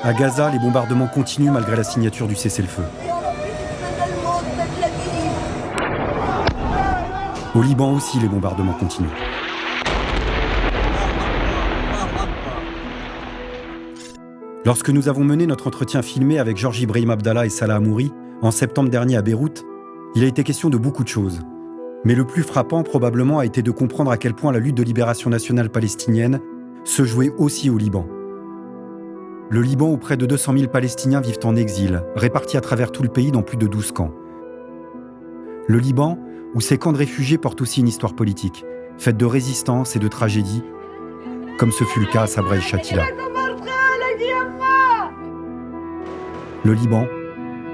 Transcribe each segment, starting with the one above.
À Gaza, les bombardements continuent malgré la signature du cessez-le-feu. Au Liban aussi, les bombardements continuent. Lorsque nous avons mené notre entretien filmé avec Georges Ibrahim Abdallah et Salah Hamouri en septembre dernier à Beyrouth, il a été question de beaucoup de choses. Mais le plus frappant probablement a été de comprendre à quel point la lutte de libération nationale palestinienne se jouait aussi au Liban. Le Liban où près de 200 000 Palestiniens vivent en exil, répartis à travers tout le pays dans plus de 12 camps. Le Liban où ces camps de réfugiés portent aussi une histoire politique, faite de résistance et de tragédie, comme ce fut le cas à Sabra et Shatila. Le Liban,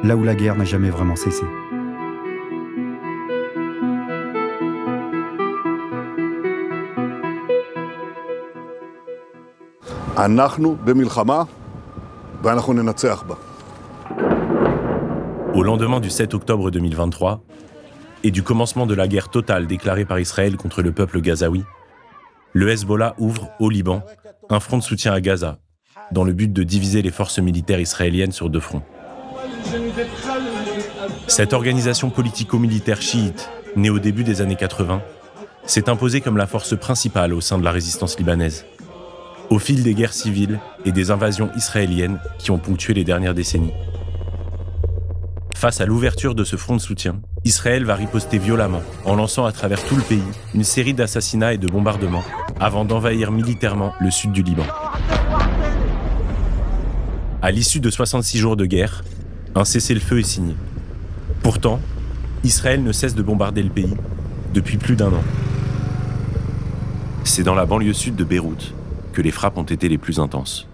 là où la guerre n'a jamais vraiment cessé. Au lendemain du 7 octobre 2023 et du commencement de la guerre totale déclarée par Israël contre le peuple gazaoui, le Hezbollah ouvre au Liban un front de soutien à Gaza, dans le but de diviser les forces militaires israéliennes sur 2 fronts. Cette organisation politico-militaire chiite, née au début des années 80, s'est imposée comme la force principale au sein de la résistance libanaise, au fil des guerres civiles et des invasions israéliennes qui ont ponctué les dernières décennies. Face à l'ouverture de ce front de soutien, Israël va riposter violemment en lançant à travers tout le pays une série d'assassinats et de bombardements avant d'envahir militairement le sud du Liban. À l'issue de 66 jours de guerre, un cessez-le-feu est signé. Pourtant, Israël ne cesse de bombarder le pays depuis plus d'1 an. C'est dans la banlieue sud de Beyrouth que les frappes ont été les plus intenses.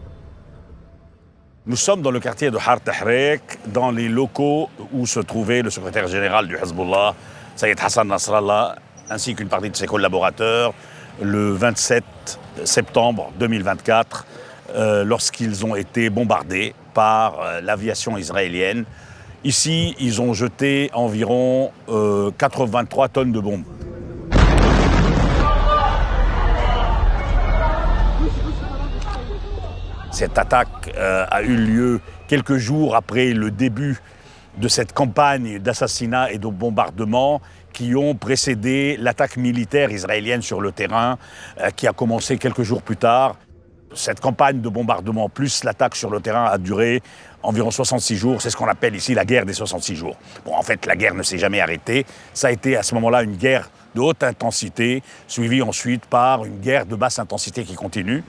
Nous sommes dans le quartier de Har Tahrik, dans les locaux où se trouvait le secrétaire général du Hezbollah, Sayyid Hassan Nasrallah, ainsi qu'une partie de ses collaborateurs, le 27 septembre 2024, lorsqu'ils ont été bombardés par l'aviation israélienne. Ici, ils ont jeté environ 83 tonnes de bombes. Cette attaque a eu lieu quelques jours après le début de cette campagne d'assassinats et de bombardements qui ont précédé l'attaque militaire israélienne sur le terrain, qui a commencé quelques jours plus tard. Cette campagne de bombardement plus l'attaque sur le terrain a duré environ 66 jours. C'est ce qu'on appelle ici la guerre des 66 jours. Bon, en fait, la guerre ne s'est jamais arrêtée. Ça a été à ce moment-là une guerre de haute intensité, suivie ensuite par une guerre de basse intensité qui continue.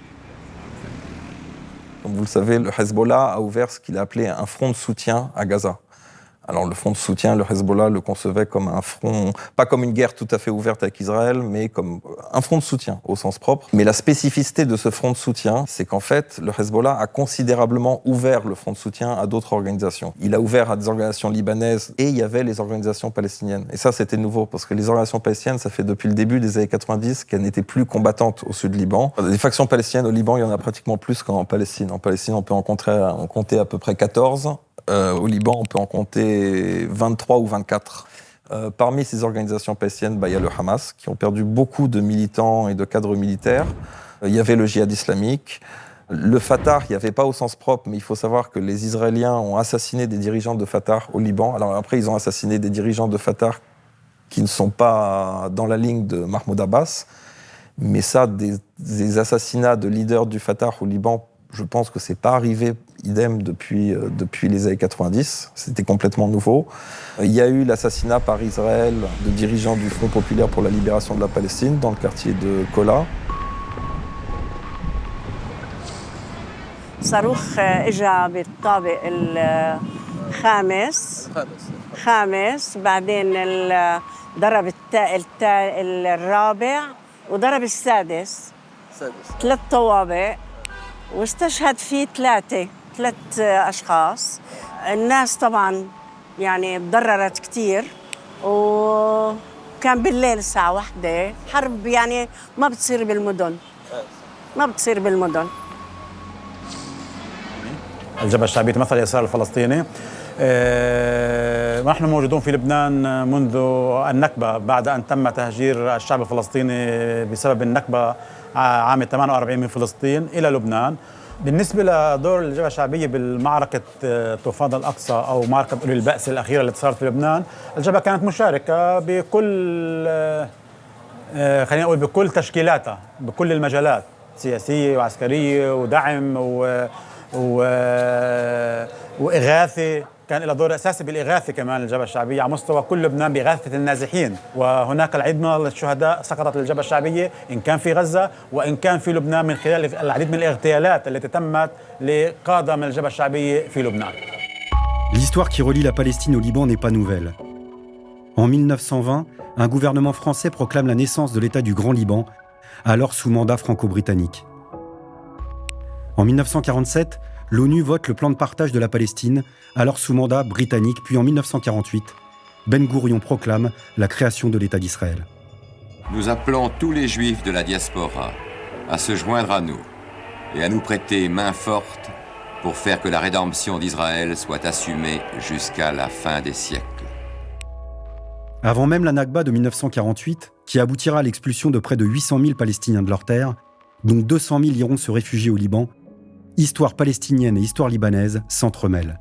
Comme vous le savez, le Hezbollah a ouvert ce qu'il a appelé un front de soutien à Gaza. Alors le front de soutien, le Hezbollah le concevait comme un front, pas comme une guerre tout à fait ouverte avec Israël, mais comme un front de soutien au sens propre. Mais la spécificité de ce front de soutien, c'est qu'en fait, le Hezbollah a considérablement ouvert le front de soutien à d'autres organisations. Il a ouvert à des organisations libanaises et il y avait les organisations palestiniennes. Et ça, c'était nouveau, parce que les organisations palestiniennes, ça fait depuis le début des années 90 qu'elles n'étaient plus combattantes au sud du Liban. Des factions palestiniennes au Liban, il y en a pratiquement plus qu'en Palestine. En Palestine, on peut en compter à peu près 14. Au Liban, on peut en compter 23 ou 24. Parmi ces organisations palestiniennes, il y a le Hamas, qui ont perdu beaucoup de militants et de cadres militaires. Il y avait le djihad islamique. Le Fatah, il n'y avait pas au sens propre, mais il faut savoir que les Israéliens ont assassiné des dirigeants de Fatah au Liban. Alors après, ils ont assassiné des dirigeants de Fatah qui ne sont pas dans la ligne de Mahmoud Abbas. Mais ça, des assassinats de leaders du Fatah au Liban, je pense que c'est pas arrivé idem depuis les années 90. C'était complètement nouveau. Il y a eu l'assassinat par Israël de dirigeants du Front populaire pour la libération de la Palestine dans le quartier de Kola. صاروخ اجى بالطابق الخامس بعدين ضرب الرابع وضرب السادس 3 طوابق واستشهد فيه 3 أشخاص. الناس طبعاً يعني تضررت كتير وكان بالليل الساعة 1. حرب يعني ما بتصير بالمدن. الجبهة الشعبية تمثل اليسار الفلسطيني. نحن موجودون في لبنان منذ النكبة بعد أن تم تهجير الشعب الفلسطيني بسبب النكبة عام 48 من فلسطين إلى لبنان. بالنسبة لدور الجبهة الشعبية بالمعركة طوفان الأقصى أو معركة أولي البأس الأخيرة اللي صارت في لبنان، الجبهة كانت مشاركة بكل خلينا نقول بكل تشكيلاتها بكل المجالات، سياسية وعسكرية ودعم وإغاثة. كان لها دور أساسي بالإغاثة كمان الجبهة الشعبية على مستوى كل لبنان بإغاثة النازحين، وهناك العديد من الشهداء سقطت للجبهة الشعبية إن كان في غزة وإن كان في لبنان من خلال العديد من الاغتيالات التي تمت لقادة من الجبهة الشعبية في لبنان. L'histoire qui relie la Palestine au Liban n'est pas nouvelle. En 1920, un gouvernement français proclame la naissance de l'État du Grand Liban, alors sous mandat franco-britannique. En 1947, l'ONU vote le plan de partage de la Palestine, alors sous mandat britannique, puis en 1948, Ben Gourion proclame la création de l'État d'Israël. Nous appelons tous les Juifs de la diaspora à se joindre à nous et à nous prêter main forte pour faire que la rédemption d'Israël soit assumée jusqu'à la fin des siècles. Avant même la Nakba de 1948, qui aboutira à l'expulsion de près de 800 000 Palestiniens de leurs terres, dont 200 000 iront se réfugier au Liban, histoire palestinienne et histoire libanaise s'entremêlent.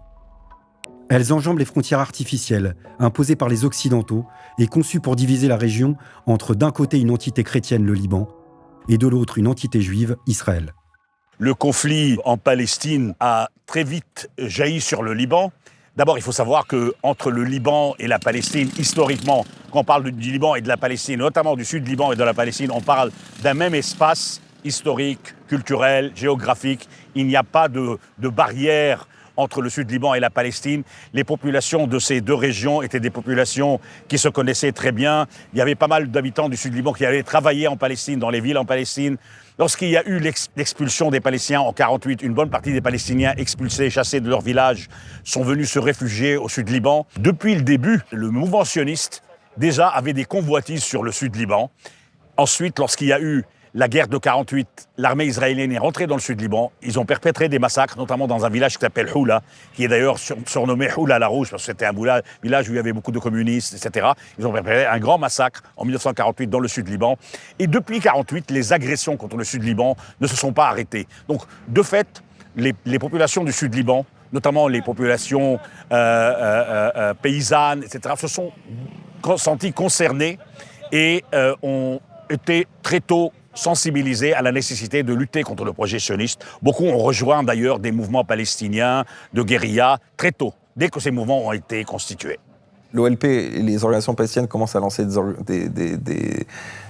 Elles enjambent les frontières artificielles imposées par les Occidentaux et conçues pour diviser la région entre d'un côté une entité chrétienne, le Liban, et de l'autre une entité juive, Israël. Le conflit en Palestine a très vite jailli sur le Liban. D'abord, il faut savoir qu'entre le Liban et la Palestine, historiquement, quand on parle du Liban et de la Palestine, notamment du sud du Liban et de la Palestine, on parle d'un même espace historique, culturel, géographique. Il n'y a pas de barrière entre le sud du Liban et la Palestine. Les populations de ces deux régions étaient des populations qui se connaissaient très bien. Il y avait pas mal d'habitants du sud du Liban qui allaient travailler en Palestine, dans les villes en Palestine. Lorsqu'il y a eu l'expulsion des Palestiniens en 1948, une bonne partie des Palestiniens expulsés, chassés de leur village, sont venus se réfugier au sud du Liban. Depuis le début, le mouvement sioniste déjà avait des convoitises sur le sud du Liban. Ensuite, lorsqu'il y a eu la guerre de 1948, l'armée israélienne est rentrée dans le sud du Liban. Ils ont perpétré des massacres, notamment dans un village qui s'appelle Houla, qui est d'ailleurs surnommé Houla la Rouge, parce que c'était un village où il y avait beaucoup de communistes, etc. Ils ont perpétré un grand massacre en 1948 dans le sud du Liban. Et depuis 1948, les agressions contre le sud du Liban ne se sont pas arrêtées. Donc, de fait, les populations du sud du Liban, notamment les populations paysannes, etc., se sont senties concernées et ont été très tôt sensibilisés à la nécessité de lutter contre le projet sioniste. Beaucoup ont rejoint d'ailleurs des mouvements palestiniens de guérilla très tôt, dès que ces mouvements ont été constitués. L'OLP et les organisations palestiniennes commencent à lancer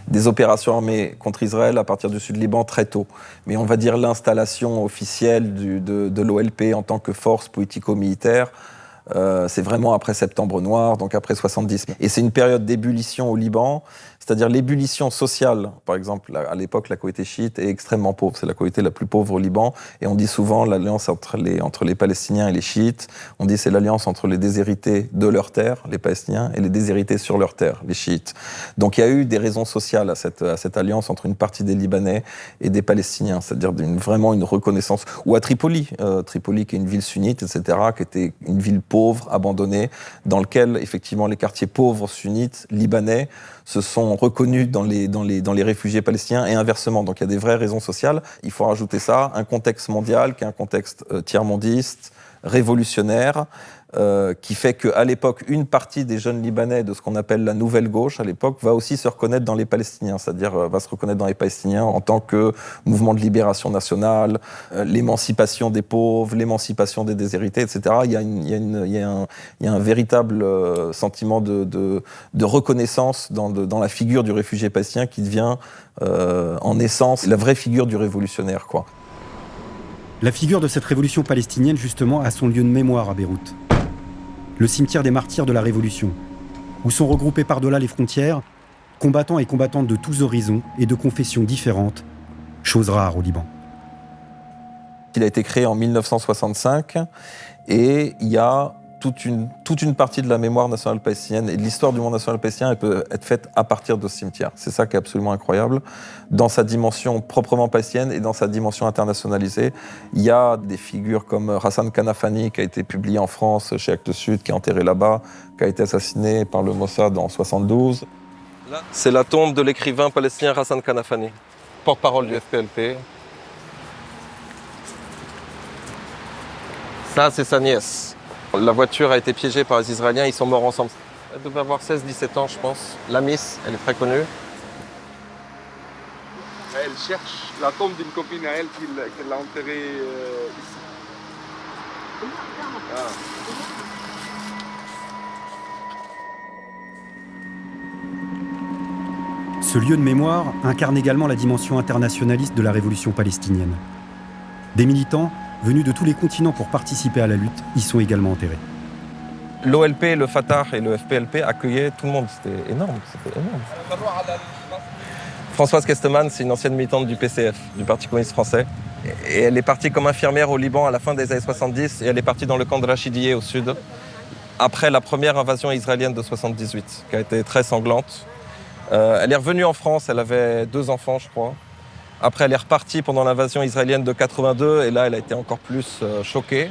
des opérations armées contre Israël à partir du sud Liban très tôt. Mais on va dire l'installation officielle de l'OLP en tant que force politico-militaire, c'est vraiment après Septembre Noir, donc après 70. Et c'est une période d'ébullition au Liban, c'est-à-dire l'ébullition sociale. Par exemple, à l'époque, la communauté chiite est extrêmement pauvre. C'est la communauté la plus pauvre au Liban. Et on dit souvent l'alliance entre les Palestiniens et les chiites. On dit c'est l'alliance entre les déshérités de leurs terres, les Palestiniens, et les déshérités sur leurs terres, les chiites. Donc il y a eu des raisons sociales à cette alliance entre une partie des Libanais et des Palestiniens, c'est-à-dire vraiment une reconnaissance. Ou à Tripoli, Tripoli qui est une ville sunnite, etc., qui était une ville pauvre, abandonnée, dans laquelle effectivement les quartiers pauvres sunnites libanais se sont reconnus dans les réfugiés palestiniens et inversement. Donc il y a des vraies raisons sociales. Il faut rajouter ça, un contexte mondial qui est un contexte tiers-mondiste, révolutionnaire, qui fait qu'à l'époque, une partie des jeunes Libanais de ce qu'on appelle la nouvelle gauche, à l'époque, va aussi se reconnaître dans les Palestiniens, c'est-à-dire va se reconnaître dans les Palestiniens en tant que mouvement de libération nationale, l'émancipation des pauvres, l'émancipation des déshérités, etc. Il y a un véritable sentiment de reconnaissance dans la figure du réfugié palestinien qui devient en essence la vraie figure du révolutionnaire, quoi. La figure de cette révolution palestinienne, justement, a son lieu de mémoire à Beyrouth. Le cimetière des martyrs de la Révolution, où sont regroupés par-delà les frontières, combattants et combattantes de tous horizons et de confessions différentes, chose rare au Liban. Il a été créé en 1965 et il y a toute une partie de la mémoire nationale palestinienne et de l'histoire du monde national palestinien, elle peut être faite à partir de ce cimetière. C'est ça qui est absolument incroyable. Dans sa dimension proprement palestinienne et dans sa dimension internationalisée, il y a des figures comme Hassan Kanafani, qui a été publié en France chez Actes Sud, qui est enterré là-bas, qui a été assassiné par le Mossad en 1972. Là, c'est la tombe de l'écrivain palestinien Hassan Kanafani, porte-parole du FPLP. Ça, c'est sa nièce. La voiture a été piégée par les Israéliens, ils sont morts ensemble. Elle devait avoir 16-17 ans, je pense. La Miss, elle est très connue. Elle cherche la tombe d'une copine à elle qu'elle l'a enterrée ici. Ah. Ce lieu de mémoire incarne également la dimension internationaliste de la révolution palestinienne. Des militants, venus de tous les continents pour participer à la lutte, y sont également enterrés. L'OLP, le Fatah et le FPLP accueillaient tout le monde. C'était énorme. Françoise Kesteman, c'est une ancienne militante du PCF, du Parti communiste français. Et elle est partie comme infirmière au Liban à la fin des années 70 et elle est partie dans le camp de Rachidiyeh au sud, après la première invasion israélienne de 78, qui a été très sanglante. Elle est revenue en France, elle avait 2 enfants, je crois. Après, elle est repartie pendant l'invasion israélienne de 82 et là, elle a été encore plus choquée.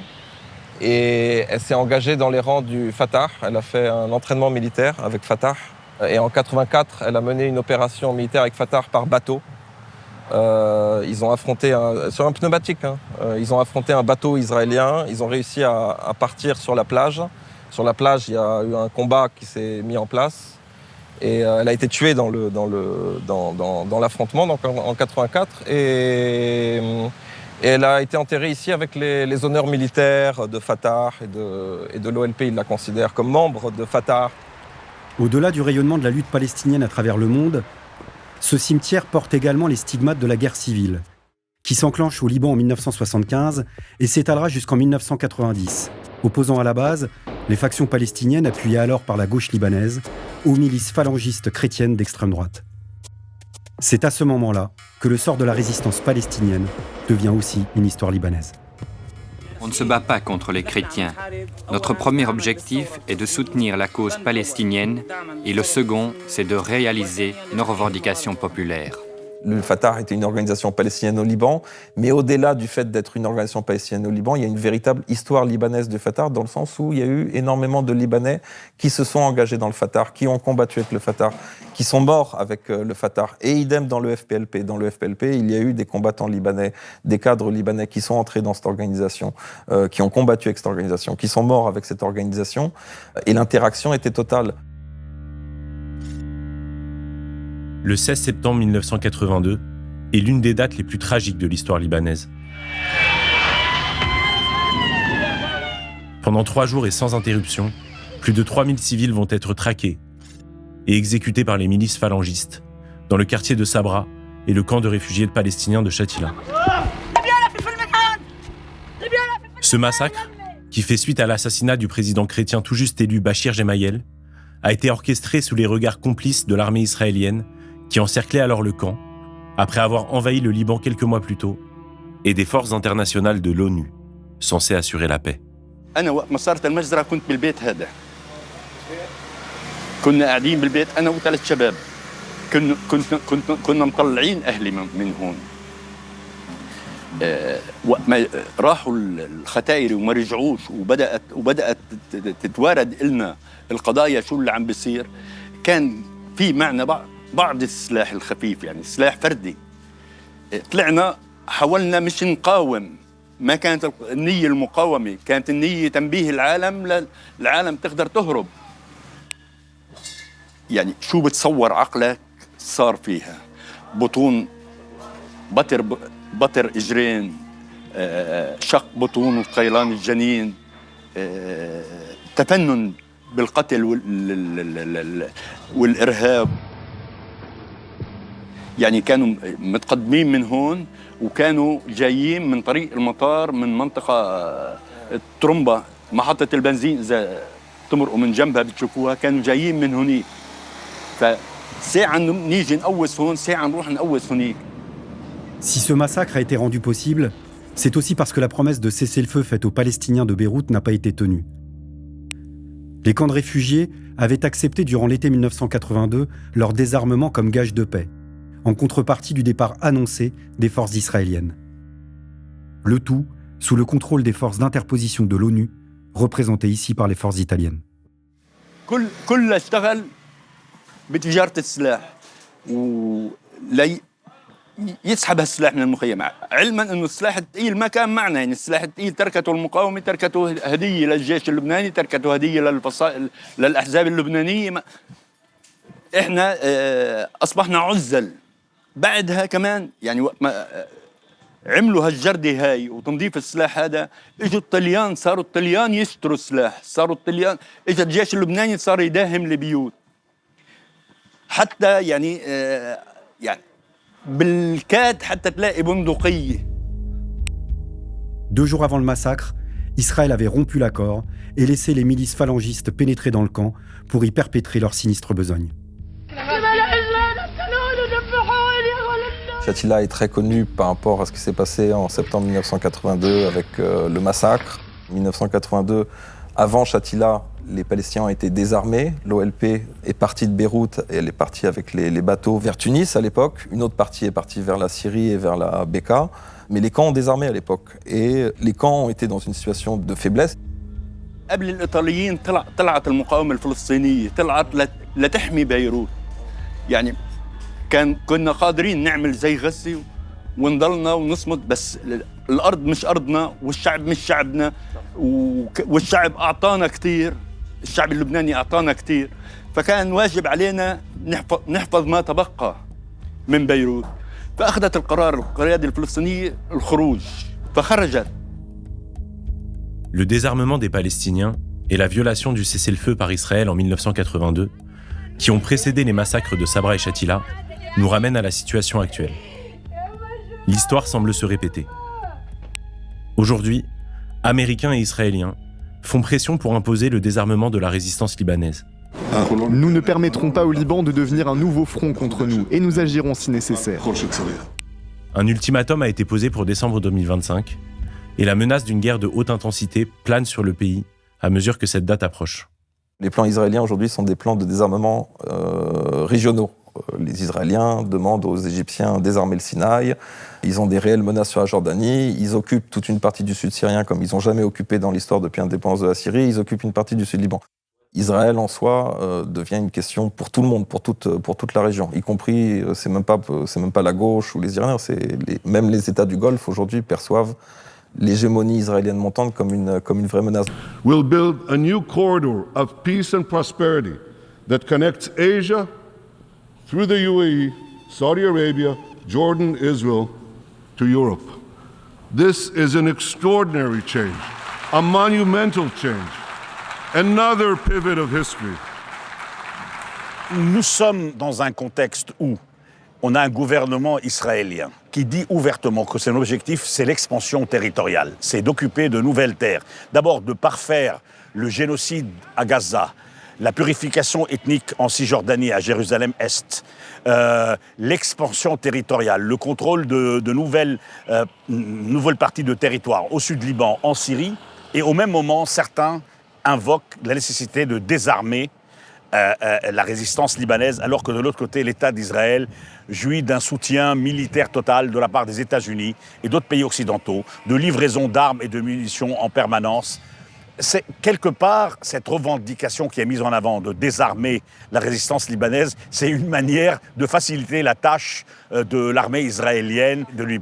Et elle s'est engagée dans les rangs du Fatah. Elle a fait un entraînement militaire avec Fatah. Et en 84, elle a mené une opération militaire avec Fatah par bateau. Ils ont affronté, sur un pneumatique, ils ont affronté un bateau israélien. Ils ont réussi à partir sur la plage. Sur la plage, il y a eu un combat qui s'est mis en place. Et elle a été tuée dans l'affrontement, donc en 84. Et elle a été enterrée ici avec les honneurs militaires de Fatah et de l'OLP. Ils la considèrent comme membre de Fatah. Au-delà du rayonnement de la lutte palestinienne à travers le monde, ce cimetière porte également les stigmates de la guerre civile, qui s'enclenche au Liban en 1975 et s'étalera jusqu'en 1990, opposant à la base les factions palestiniennes appuyées alors par la gauche libanaise aux milices phalangistes chrétiennes d'extrême droite. C'est à ce moment-là que le sort de la résistance palestinienne devient aussi une histoire libanaise. On ne se bat pas contre les chrétiens. Notre premier objectif est de soutenir la cause palestinienne et le second, c'est de réaliser nos revendications populaires. Le Fatah était une organisation palestinienne au Liban, mais au-delà du fait d'être une organisation palestinienne au Liban, il y a une véritable histoire libanaise du Fatah, dans le sens où il y a eu énormément de Libanais qui se sont engagés dans le Fatah, qui ont combattu avec le Fatah, qui sont morts avec le Fatah. Et idem dans le FPLP. Dans le FPLP, il y a eu des combattants libanais, des cadres libanais qui sont entrés dans cette organisation, qui ont combattu avec cette organisation, qui sont morts avec cette organisation, et l'interaction était totale. Le 16 septembre 1982 est l'une des dates les plus tragiques de l'histoire libanaise. Pendant 3 jours et sans interruption, plus de 3000 civils vont être traqués et exécutés par les milices phalangistes dans le quartier de Sabra et le camp de réfugiés palestiniens de Shatila. Ce massacre, qui fait suite à l'assassinat du président chrétien tout juste élu Bachir Gemayel, a été orchestré sous les regards complices de l'armée israélienne qui encerclait alors le camp, après avoir envahi le Liban quelques mois plus tôt, et des forces internationales de l'ONU, censées assurer la paix. أنا وقت ما صارت المجزرة كنت بالبيت هذا. كنا قاعدين بالبيت أنا و3 شباب. كنا مطلعين أهلي من هون. وقت ما راحوا الختايري وما رجعوش وبدأت تتوارد لنا القضايا شو اللي عم بيصير، كان في معنا بعض السلاح الخفيف، يعني سلاح فردي. طلعنا حاولنا مش نقاوم، ما كانت النية المقاومة، كانت النية تنبيه العالم تقدر تهرب. يعني شو بتصور عقلك صار فيها؟ بطون بطر إجرين، شق بطون وقيلان الجنين، تفنن بالقتل والإرهاب. يعني كانوا متقدمين من هون وكانوا جايين من طريق المطار من منطقة الترمبة، محطة البنزين إذا تمرقوا من جنبها بتشوفوها، كانوا جايين من هنيك. فساعة نيجي نقوس هون، ساعة نروح نقوس هنيك. Si ce massacre a été rendu possible, c'est aussi parce que la promesse de cessez-le-feu faite aux Palestiniens de Beyrouth n'a pas été tenue. Les camps de réfugiés avaient accepté durant l'été 1982 leur désarmement comme gage de paix, en contrepartie du départ annoncé des forces israéliennes. Le tout sous le contrôle des forces d'interposition de l'ONU, représentées ici par les forces italiennes. يسحب السلاح من المخيم علما انه السلاح الثقيل ما كان معنا يعني السلاح الثقيل تركته المقاومه تركته هديه للجيش اللبناني تركته هديه للاحزاب اللبنانيه احنا اصبحنا عزل بعدها كمان يعني وقت ما عملوا هالجردة هاي وتنظيف السلاح هذا اجوا الطليان صاروا الطليان يشتروا السلاح صاروا الطليان اجى الجيش اللبناني صار يداهم البيوت حتى يعني بالكاد حتى تلاقي بندقية. 2 jours avant le massacre, Israël avait rompu l'accord et laissé les milices phalangistes pénétrer dans le camp pour y perpétrer leur sinistre besogne. Shatila est très connu par rapport à ce qui s'est passé en septembre 1982 avec le massacre. 1982, avant Shatila, les Palestiniens ont été désarmés. L'OLP est partie de Beyrouth et elle est partie avec les bateaux vers Tunis à l'époque. Une autre partie est partie vers la Syrie et vers la Beka. Mais les camps ont désarmé à l'époque. Et les camps ont été dans une situation de faiblesse. قبل الإيطاليين طلعت المقاومة الفلسطينية طلعت لتحمي بيروت يعني كنا قادرين نعمل زي غزة ونضلنا ونصمت بس الأرض مش أرضنا والشعب مش شعبنا والشعب أعطانا كتير الشعب اللبناني أعطانا كتير فكان واجب علينا نحفظ ما تبقى من بيروت فأخذت القيادة الفلسطينية الخروج فخرجت. Le désarmement des Palestiniens et la violation du cessez-le-feu par Israël en 1982, qui ont précédé les massacres de Sabra et Shatila, nous ramènent à la situation actuelle. L'histoire semble se répéter. Aujourd'hui, Américains et Israéliens font pression pour imposer le désarmement de la résistance libanaise. Nous ne permettrons pas au Liban de devenir un nouveau front contre nous et nous agirons si nécessaire. Un ultimatum a été posé pour décembre 2025 et la menace d'une guerre de haute intensité plane sur le pays à mesure que cette date approche. Les plans israéliens aujourd'hui sont des plans de désarmement régionaux. Les Israéliens demandent aux Égyptiens de désarmer le Sinaï. Ils ont des réelles menaces sur la Jordanie. Ils occupent toute une partie du sud syrien comme ils n'ont jamais occupé dans l'histoire depuis l'indépendance de la Syrie. Ils occupent une partie du sud Liban. Israël en soi devient une question pour tout le monde, pour toute la région, y compris, c'est même pas la gauche ou les Iraniens, même les États du Golfe aujourd'hui perçoivent l'hégémonie israélienne montante comme une vraie menace. We'll build a new corridor of peace and prosperity that connects Asia through the UAE, Saudi Arabia, Jordan, Israel, to Europe. This is an extraordinary change, a monumental change, another pivot of history. Nous sommes dans un contexte où on a un gouvernement israélien qui dit ouvertement que son objectif, c'est l'expansion territoriale, c'est d'occuper de nouvelles terres. D'abord, de parfaire le génocide à Gaza, la purification ethnique en Cisjordanie, à Jérusalem-Est, l'expansion territoriale, le contrôle de nouvelles parties de territoire au sud Liban, en Syrie, et au même moment, certains invoquent la nécessité de désarmer la résistance libanaise, alors que de l'autre côté, l'État d'Israël jouit d'un soutien militaire total de la part des États-Unis et d'autres pays occidentaux, de livraison d'armes et de munitions en permanence. C'est quelque part cette revendication qui est mise en avant de désarmer la résistance libanaise, c'est une manière de faciliter la tâche de l'armée israélienne, de lui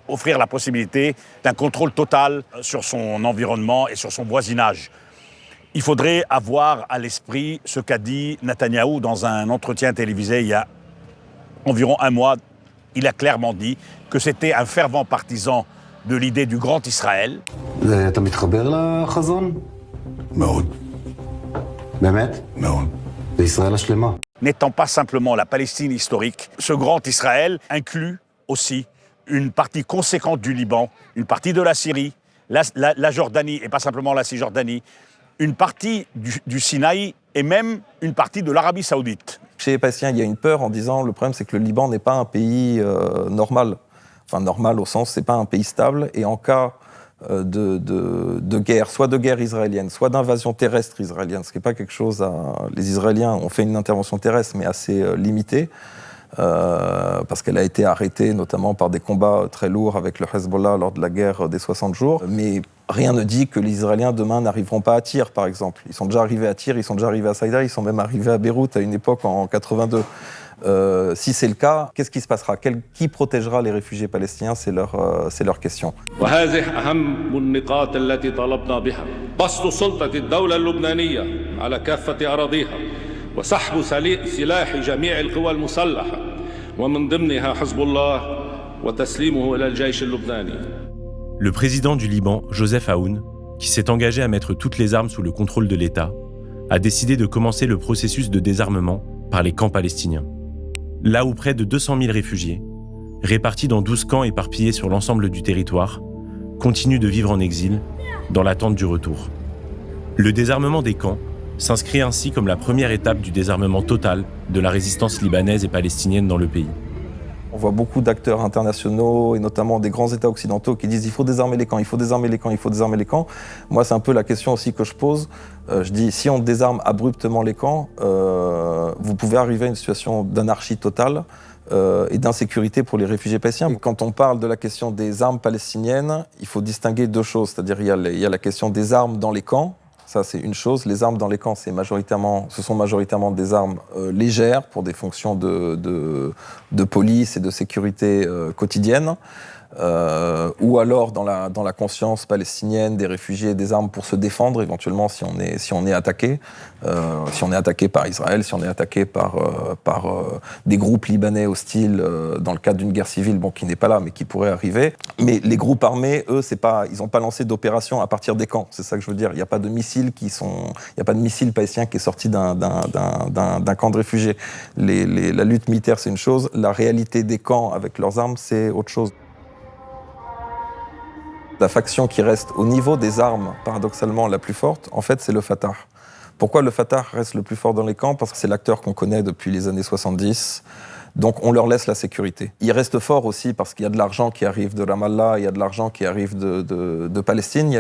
offrir la possibilité d'un contrôle total sur son environnement et sur son voisinage. Il faudrait avoir à l'esprit ce qu'a dit Netanyahou dans un entretien télévisé il y a environ un mois. Il a clairement dit que c'était un fervent partisan de l'idée du grand Israël. N'étant pas simplement la Palestine historique, ce grand Israël inclut aussi une partie conséquente du Liban, une partie de la Syrie, la Jordanie, et pas simplement la Cisjordanie, une partie du Sinaï et même une partie de l'Arabie Saoudite. Chez les Palestiniens, il y a une peur en disant le problème c'est que le Liban n'est pas un pays normal. Enfin normal au sens, c'est pas un pays stable. Et en cas de guerre, soit de guerre israélienne, soit d'invasion terrestre israélienne, ce qui n'est pas quelque chose Les Israéliens ont fait une intervention terrestre, mais assez limitée. Parce qu'elle a été arrêtée notamment par des combats très lourds avec le Hezbollah lors de la guerre des 60 jours. Mais rien ne dit que les Israéliens demain n'arriveront pas à Tyr, par exemple. Ils sont déjà arrivés à Tyr, ils sont déjà arrivés à Saïda, ils sont même arrivés à Beyrouth à une époque en 82. Si c'est le cas, qu'est-ce qui se passera? Qui protégera les réfugiés palestiniens? C'est leur question. بسط سلطة الدولة اللبنانية على كافة أراضيها وسحب سلاح جميع القوى المسلحة ومن ضمنها حزب الله وتسليمه إلى الجيش اللبناني. Le président du Liban, Joseph Aoun, qui s'est engagé à mettre toutes les armes sous le contrôle de l'État, a décidé de commencer le processus de désarmement par les camps palestiniens. Là où près de 200 000 réfugiés, répartis dans 12 camps éparpillés sur l'ensemble du territoire, continuent de vivre en exil dans l'attente du retour. Le désarmement des camps s'inscrit ainsi comme la première étape du désarmement total de la résistance libanaise et palestinienne dans le pays. On voit beaucoup d'acteurs internationaux et notamment des grands États occidentaux qui disent il faut désarmer les camps, il faut désarmer les camps, il faut désarmer les camps. Moi, c'est un peu la question aussi que je pose. Je dis si on désarme abruptement les camps, vous pouvez arriver à une situation d'anarchie totale et d'insécurité pour les réfugiés palestiniens. Quand on parle de la question des armes palestiniennes, il faut distinguer deux choses. C'est-à-dire il y a la question des armes dans les camps. Ça, c'est une chose. Les armes dans les camps, ce sont majoritairement des armes légères pour des fonctions de police et de sécurité quotidienne. Ou alors dans la conscience palestinienne des réfugiés, des armes pour se défendre éventuellement si on est attaqué, si on est attaqué par Israël, si on est attaqué par des groupes libanais hostiles dans le cadre d'une guerre civile, qui n'est pas là mais qui pourrait arriver. Mais les groupes armés, eux, ils n'ont pas lancé d'opération à partir des camps. C'est ça que je veux dire. Il n'y a pas de missiles palestinien qui est sorti d'un camp de réfugiés. La lutte militaire, c'est une chose. La réalité des camps avec leurs armes, c'est autre chose. La faction qui reste au niveau des armes, paradoxalement la plus forte, en fait, c'est le Fatah. Pourquoi le Fatah reste le plus fort dans les camps? Parce que c'est l'acteur qu'on connaît depuis les années 70. Donc on leur laisse la sécurité. Il reste fort aussi parce qu'il y a de l'argent qui arrive de Ramallah, il y a de l'argent qui arrive de Palestine.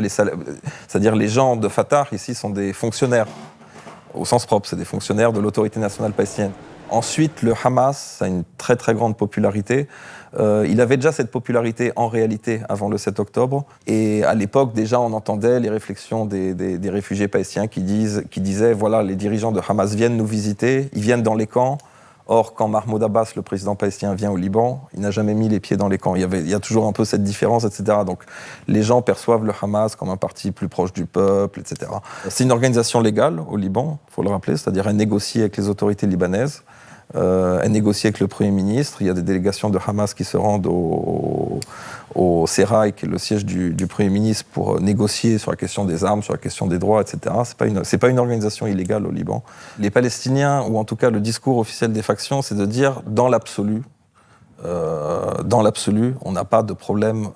C'est-à-dire les gens de Fatah ici sont des fonctionnaires, au sens propre, c'est des fonctionnaires de l'autorité nationale palestinienne. Ensuite, le Hamas a une très très grande popularité. Il avait déjà cette popularité en réalité avant le 7 octobre. Et à l'époque, déjà, on entendait les réflexions des réfugiés palestiniens qui disaient voilà, les dirigeants de Hamas viennent nous visiter, ils viennent dans les camps. Or, quand Mahmoud Abbas, le président palestinien, vient au Liban, il n'a jamais mis les pieds dans les camps. Il y a toujours un peu cette différence, etc. Donc, les gens perçoivent le Hamas comme un parti plus proche du peuple, etc. C'est une organisation légale au Liban, il faut le rappeler, c'est-à-dire elle négocie avec les autorités libanaises. Elle négocie avec le Premier ministre. Il y a des délégations de Hamas qui se rendent au Serail, qui est le siège du Premier ministre, pour négocier sur la question des armes, sur la question des droits, etc. C'est pas une organisation illégale au Liban. Les Palestiniens, ou en tout cas le discours officiel des factions, c'est de dire dans l'absolu, on n'a pas de problème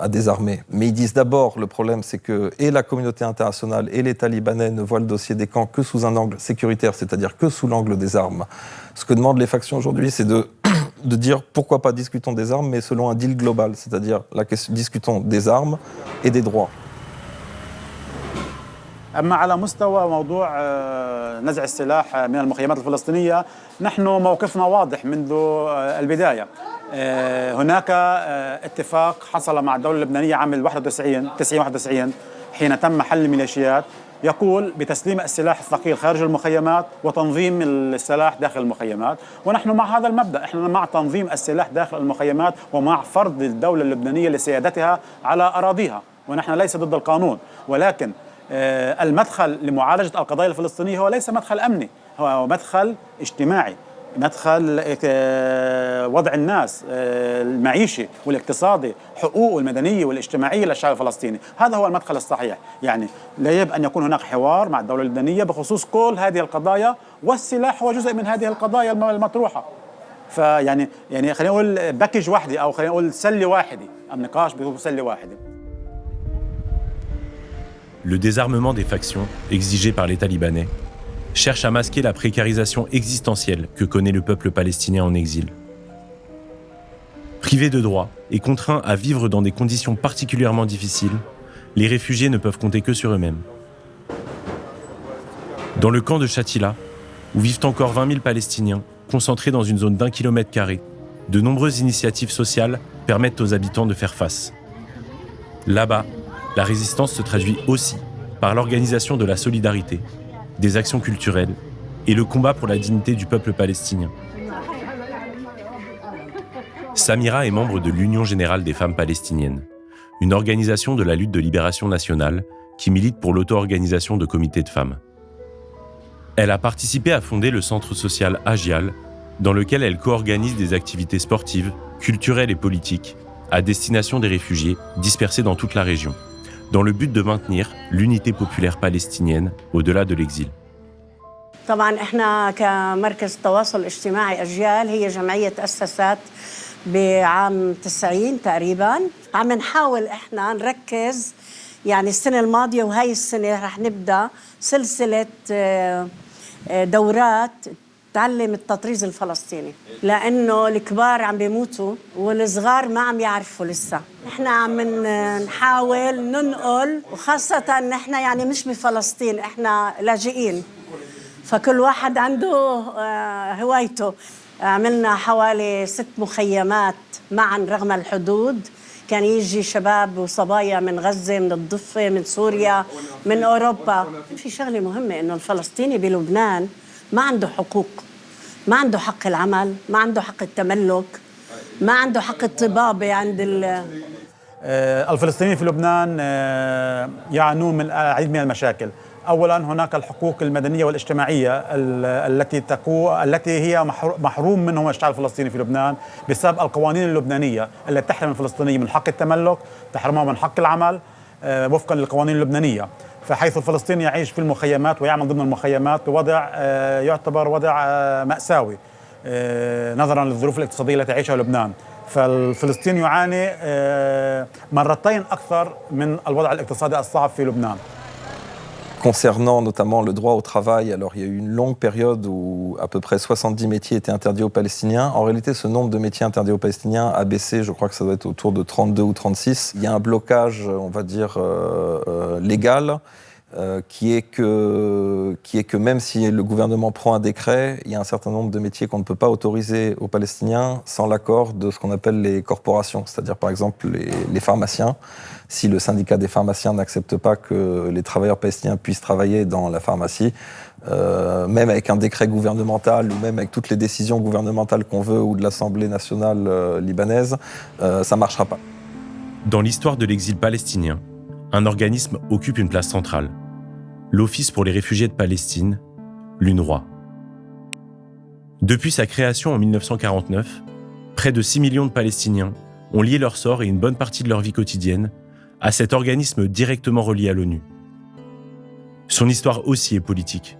à désarmer. Mais ils disent d'abord, le problème, c'est que et la communauté internationale et l'État libanais ne voient le dossier des camps que sous un angle sécuritaire, c'est-à-dire que sous l'angle des armes. Ce que demandent les factions aujourd'hui, c'est de dire pourquoi pas discutons des armes, mais selon un deal global, c'est-à-dire discutons des armes et des droits. أما على مستوى موضوع نزع السلاح من المخيمات الفلسطينية نحن موقفنا واضح منذ البداية. هناك اتفاق حصل مع الدولة اللبنانية عام 91 حين تم حل الميليشيات يقول بتسليم السلاح الثقيل خارج المخيمات وتنظيم السلاح داخل المخيمات، ونحن مع هذا المبدأ، احنا مع تنظيم السلاح داخل المخيمات ومع فرض الدولة اللبنانية لسيادتها على أراضيها، ونحن ليس ضد القانون، ولكن المدخل لمعالجة القضايا الفلسطينية هو ليس مدخل أمني، هو مدخل اجتماعي، مدخل وضع الناس المعيشي والاقتصادي، حقوق المدنية والاجتماعية للشعب الفلسطيني. هذا هو المدخل الصحيح. يعني لا يجب أن يكون هناك حوار مع الدولة اللبنانية بخصوص كل هذه القضايا، والسلاح هو جزء من هذه القضايا المطروحة. فيعني خلينا نقول باكج واحدة أو خلينا نقول سلة واحدة، النقاش بسلة واحدة. Le désarmement des factions, exigé par l'État libanais, cherche à masquer la précarisation existentielle que connaît le peuple palestinien en exil. Privés de droits et contraints à vivre dans des conditions particulièrement difficiles, les réfugiés ne peuvent compter que sur eux-mêmes. Dans le camp de Shatila, où vivent encore 20 000 Palestiniens, concentrés dans une zone d'1 km², de nombreuses initiatives sociales permettent aux habitants de faire face. Là-bas, la résistance se traduit aussi par l'organisation de la solidarité, des actions culturelles et le combat pour la dignité du peuple palestinien. Samira est membre de l'Union générale des femmes palestiniennes, une organisation de la lutte de libération nationale qui milite pour l'auto-organisation de comités de femmes. Elle a participé à fonder le centre social Agial, dans lequel elle co-organise des activités sportives, culturelles et politiques à destination des réfugiés dispersés dans toute la région, dans le but de maintenir l'unité populaire palestinienne au-delà de l'exil. طبعا احنا كمركز التواصل الاجتماعي أجيال هي جمعية تأسست بعام 90 تقريبا. عم نحاول احنا نركز يعني السنة الماضية وهي السنة رح نبدأ سلسلة دورات تعلم التطريز الفلسطيني لأنه الكبار عم بيموتوا والصغار ما عم يعرفوا لسه. احنا عم نحاول ننقل وخاصة نحن يعني مش بفلسطين، احنا لاجئين فكل واحد عنده هوايته. عملنا حوالي 6 مخيمات معا رغم الحدود، كان يجي شباب وصبايا من غزة، من الضفة، من سوريا، من أوروبا. في شغلة مهمة إنه الفلسطيني بلبنان ما عنده حقوق، ما عنده حق العمل، ما عنده حق التملك، ما عنده حق الطبابة عند الفلسطينيين في لبنان يعانون من العديد من المشاكل. أولاً هناك الحقوق المدنية والاجتماعية التي هي محروم منهم الشعب الفلسطيني في لبنان بسبب القوانين اللبنانية التي تحرم الفلسطينيين من حق التملك، تحرمهم من حق العمل وفقاً للقوانين اللبنانية. فحيث الفلسطيني يعيش في المخيمات ويعمل ضمن المخيمات بوضع يعتبر وضع مأساوي نظراً للظروف الاقتصادية التي يعيشها لبنان. فالفلسطيني يعاني مرتين أكثر من الوضع الاقتصادي الصعب في لبنان. Concernant notamment le droit au travail, alors il y a eu une longue période où à peu près 70 métiers étaient interdits aux Palestiniens. En réalité, ce nombre de métiers interdits aux Palestiniens a baissé, je crois que ça doit être autour de 32 ou 36. Il y a un blocage, on va dire, légal, qui est que même si le gouvernement prend un décret, il y a un certain nombre de métiers qu'on ne peut pas autoriser aux Palestiniens sans l'accord de ce qu'on appelle les corporations, c'est-à-dire par exemple les pharmaciens. Si le syndicat des pharmaciens n'accepte pas que les travailleurs palestiniens puissent travailler dans la pharmacie, même avec un décret gouvernemental ou même avec toutes les décisions gouvernementales qu'on veut ou de l'Assemblée nationale libanaise, ça ne marchera pas. Dans l'histoire de l'exil palestinien, un organisme occupe une place centrale. L'Office pour les réfugiés de Palestine, l'UNRWA. Depuis sa création en 1949, près de 6 millions de Palestiniens ont lié leur sort et une bonne partie de leur vie quotidienne à cet organisme directement relié à l'ONU. Son histoire aussi est politique.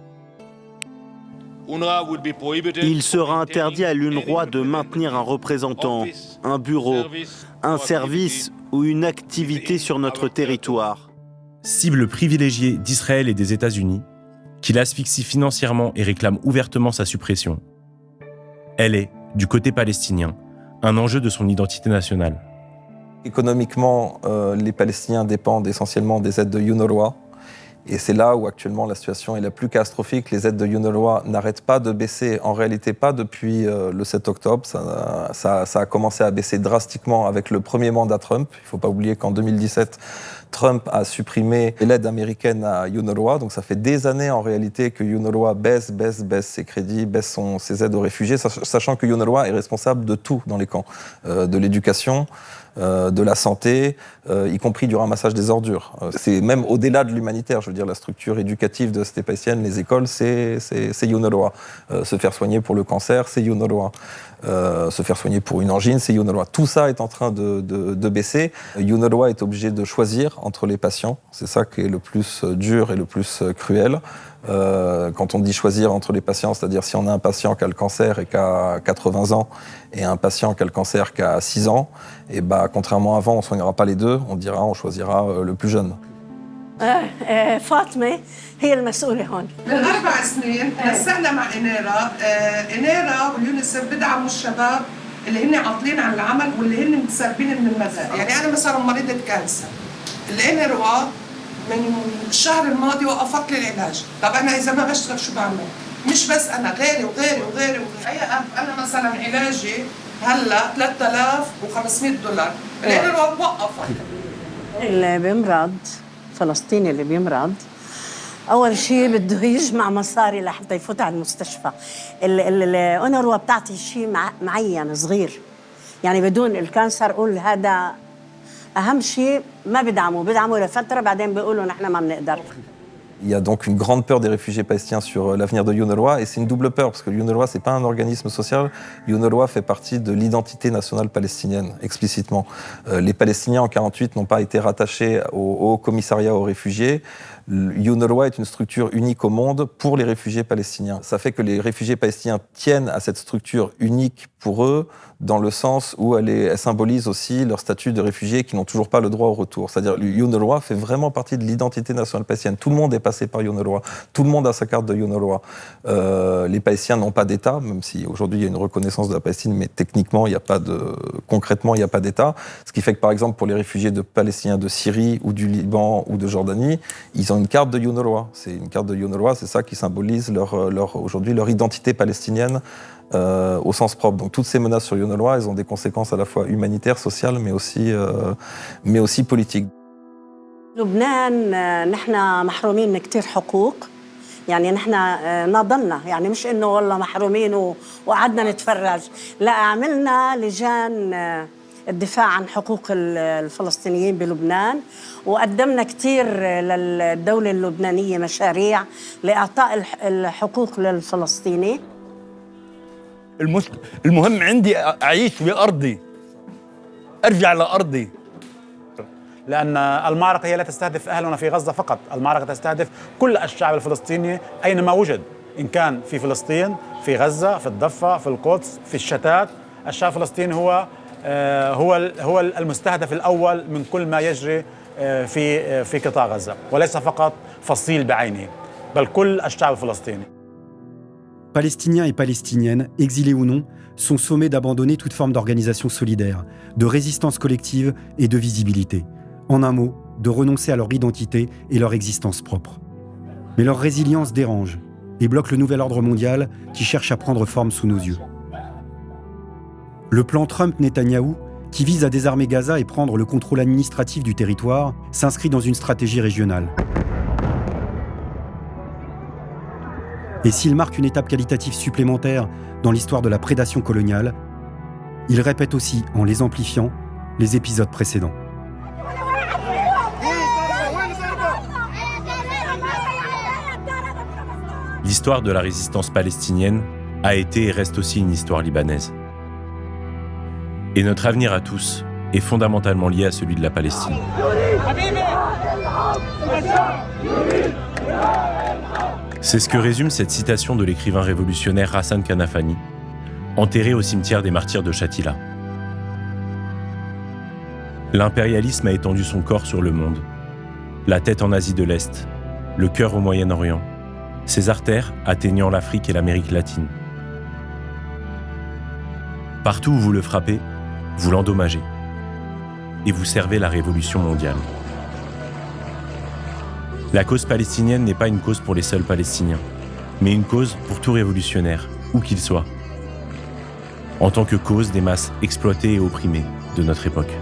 Il sera interdit à l'UNRWA de maintenir un représentant, un bureau, un service ou une activité sur notre territoire. Cible privilégiée d'Israël et des États-Unis, qui l'asphyxie financièrement et réclame ouvertement sa suppression. Elle est, du côté palestinien, un enjeu de son identité nationale. Économiquement, les Palestiniens dépendent essentiellement des aides de UNRWA. Et c'est là où actuellement la situation est la plus catastrophique. Les aides de UNRWA n'arrêtent pas de baisser, en réalité pas depuis le 7 octobre. Ça a commencé à baisser drastiquement avec le premier mandat Trump. Il ne faut pas oublier qu'en 2017, Trump a supprimé l'aide américaine à UNRWA. Donc ça fait des années en réalité que UNRWA baisse ses crédits, baisse ses aides aux réfugiés, sachant que UNRWA est responsable de tout dans les camps, de l'éducation, de la santé, y compris du ramassage des ordures. C'est même au-delà de l'humanitaire, je veux dire, la structure éducative de la cité palestinienne, les écoles, c'est UNRWA. Se faire soigner pour le cancer, c'est UNRWA. Se faire soigner pour une angine, c'est UNRWA. Tout ça est en train de baisser. UNRWA est obligé de choisir entre les patients. C'est ça qui est le plus dur et le plus cruel. Quand on dit choisir entre les patients, c'est-à-dire si on a un patient qui a le cancer et qui a 80 ans et un patient qui a le cancer qui a 6 ans, et bah, contrairement à avant, on ne soignera pas les deux, on choisira le plus jeune. فاطمة هي المسؤولة هون. من 4 سنين نسقنا مع إنيرا، إنيرا واليونيسف بدعموا الشباب اللي هن عاطلين عن العمل واللي هن متسربين من المزارع، يعني أنا مثلا مريضة كانسر، الإنيرا من الشهر الماضي وقفت لي العلاج، طب أنا إذا ما بشتغل شو بعمل؟ مش بس أنا غيري وغيري وغيري وغيري، أنا مثلا علاجي هلا $3500، الإنيرا وقفت. اللي بيمرض الفلسطيني اللي بيمرض أول شيء بده يجمع مصاري لحتى يفوت على المستشفى. الأونروا بتعطي شيء معين صغير يعني بدون الكانسر قول هذا أهم شيء ما بدعموا لفترة بعدين بيقولوا نحن ما بنقدر. Il y a donc une grande peur des réfugiés palestiniens sur l'avenir de UNRWA, et c'est une double peur, parce que UNRWA, ce n'est pas un organisme social. UNRWA fait partie de l'identité nationale palestinienne, explicitement. Les Palestiniens, en 1948, n'ont pas été rattachés au Haut Commissariat aux réfugiés. UNRWA est une structure unique au monde pour les réfugiés palestiniens. Ça fait que les réfugiés palestiniens tiennent à cette structure unique pour eux, dans le sens où elle symbolise aussi leur statut de réfugiés qui n'ont toujours pas le droit au retour. C'est-à-dire UNRWA fait vraiment partie de l'identité nationale palestinienne. Tout le monde est passé par UNRWA. Tout le monde a sa carte de UNRWA. Les Palestiniens n'ont pas d'État, même si aujourd'hui il y a une reconnaissance de la Palestine, mais techniquement, concrètement, il n'y a pas d'État. Ce qui fait que, par exemple, pour les réfugiés Palestiniens de Syrie ou du Liban ou de Jordanie, ils ont une carte de UNRWA. C'est une carte de UNRWA, c'est ça qui symbolise aujourd'hui leur identité palestinienne au sens propre. Donc toutes ces menaces sur UNRWA, elles ont des conséquences à la fois humanitaires, sociales, mais aussi politiques. لبنان نحن محرومين من كتير حقوق، يعني نحن ناضلنا، يعني مش إنه والله محرومين وقعدنا نتفرج، لا عملنا لجان الدفاع عن حقوق الفلسطينيين بلبنان، وقدمنا كتير للدولة اللبنانية مشاريع لإعطاء الحقوق للفلسطيني. المهم عندي أعيش بأرضي، أرجع لأرضي. لأن المعركة هي لا تستهدف أهلنا في غزة فقط، المعركة تستهدف كل الشعب الفلسطيني أينما وجد، إن كان في فلسطين، في غزة، في الضفة، في القدس، في الشتات. الشعب الفلسطيني هو المستهدف الأول من كل ما يجري في قطاع غزة، وليس فقط فصيل بعينه، بل كل الشعب الفلسطيني. Palestiniens et Palestiniennes, exilés ou non, sont sommés d'abandonner toute forme d'organisation solidaire, de résistance collective et de visibilité. En un mot, de renoncer à leur identité et leur existence propre. Mais leur résilience dérange et bloque le nouvel ordre mondial qui cherche à prendre forme sous nos yeux. Le plan Trump-Netanyahou, qui vise à désarmer Gaza et prendre le contrôle administratif du territoire, s'inscrit dans une stratégie régionale. Et s'il marque une étape qualitative supplémentaire dans l'histoire de la prédation coloniale, il répète aussi, en les amplifiant, les épisodes précédents. L'histoire de la résistance palestinienne a été et reste aussi une histoire libanaise. Et notre avenir à tous est fondamentalement lié à celui de la Palestine. C'est ce que résume cette citation de l'écrivain révolutionnaire Hassan Kanafani, enterré au cimetière des martyrs de Shatila. L'impérialisme a étendu son corps sur le monde, la tête en Asie de l'Est, le cœur au Moyen-Orient, ses artères atteignant l'Afrique et l'Amérique latine. Partout où vous le frappez, vous l'endommagez et vous servez la révolution mondiale. La cause palestinienne n'est pas une cause pour les seuls Palestiniens, mais une cause pour tout révolutionnaire, où qu'il soit, en tant que cause des masses exploitées et opprimées de notre époque.